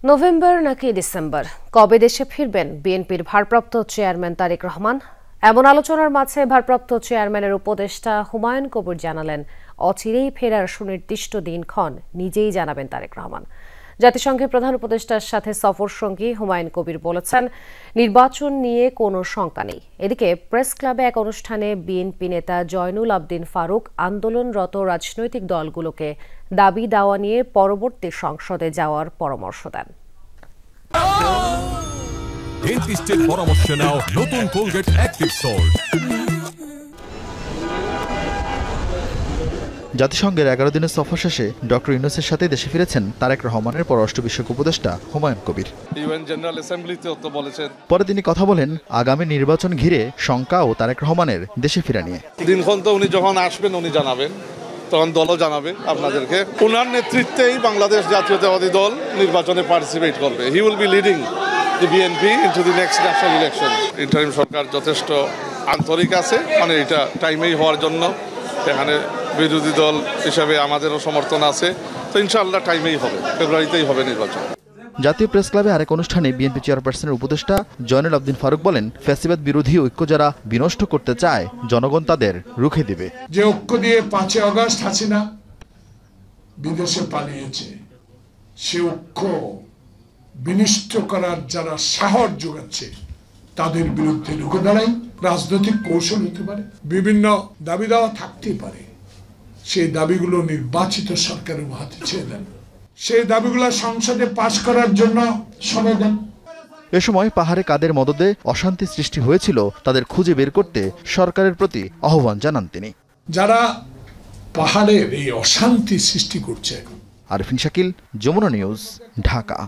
November নাকি December, কবে দেশে ফিরবেন বিএনপির ভারপ্রাপ্ত চেয়ারম্যান তারেক রহমান? এমন আলোচনার মাঝে ভারপ্রাপ্ত চেয়ারম্যানের উপদেষ্টা হুমায়ুন কবির জানালেন, অচিরেই ফেরার সুনির্দিষ্ট দিনক্ষণ নিজেই জানাবেন তারেক রহমান। জাতিসংঘের প্রধান উপদেষ্টার সাথে সফর সঙ্গী হুমায়ুন কবির বলেছেন, নির্বাচন নিয়ে কোনো শঙ্কা নেই। এদিকে প্রেস ক্লাবে এক অনুষ্ঠানে বিএনপি নেতা জয়নুল আবদিন ফারুক আন্দোলনরত রাজনৈতিক দলগুলোকে দাবি দাওয়া নিয়ে পরবর্তী সংসদে যাওয়ার পরামর্শ দেন। ডেন্টিস্টের পরামর্শ নাও নতুন কোলগেট অ্যাক্টিভ সল্ট। জাতিসংঘের 11 দিনের সফর শেষে ডক্টর ইউনূসের সাথে দেশে ফিরেছেন তারেক রহমানের পররাষ্ট্র বিষয়ক উপদেষ্টা হুমায়ুন কবির। পরে তিনি কথা বলেন আগামী নির্বাচন ঘিরে শঙ্কা ও তারেক রহমানের দেশে ফেরা নিয়ে। দিনক্ষণ তো উনি যখন আসবেন উনি জানাবেন, তখন দলও জানাবে আপনাদেরকে। ওনার নেতৃত্বেই বাংলাদেশ জাতীয়তাবাদী দল নির্বাচনে পার্টিসিপেট করবে। He will be leading the BNP into the next national election. Interim সরকার যথেষ্ট আন্তরিক আছে, মানে এটা টাইমেই হওয়ার জন্য। এখানে বিরোধী দল হিসাবে আমাদেরও সমর্থন আছে, তো ইনশাআল্লাহ টাইমেই হবে, ফেব্রুয়ারিতেই হবে নির্বাচন। জাতীয় প্রেস ক্লাবে আরেক অনুষ্ঠানে বিএনপি চেয়ারপারসনের উপদেষ্টা জয়নুল আবদিন ফারুক বলেন, ফ্যাসিবাদ বিরোধী ঐক্য যারা বিনষ্ট করতে চায় জনগণ তাদের রুখে দিবে। যে ঐক্য দিয়ে 5 আগস্ট হাসিনা বিদেশে পালিয়েছে, সে ঐক্য বিনষ্ট করার যারা সাহস যোগাচ্ছে তাদের বিরুদ্ধে রুখে দাঁড়াই। রাজনৈতিক কৌশল হতে পারে, বিভিন্ন দাবি দাওয়া থাকতেই পারে, সেই দাবিগুলো নির্বাচিত সরকারের হাতে ছেড়ে দেন। সেই দাবিগুলো সংসদে পাশ করার জন্য সময় দেন। এ সময় পাহাড়ে কাদের মদদে অশান্তি সৃষ্টি হয়েছিল তাদের খুঁজে বের করতে সরকারের প্রতি আহ্বান জানান তিনি। যারা পাহাড়ের এই অশান্তি সৃষ্টি করছে। আরিফিন শাকিল, যমুনা নিউজ, ঢাকা।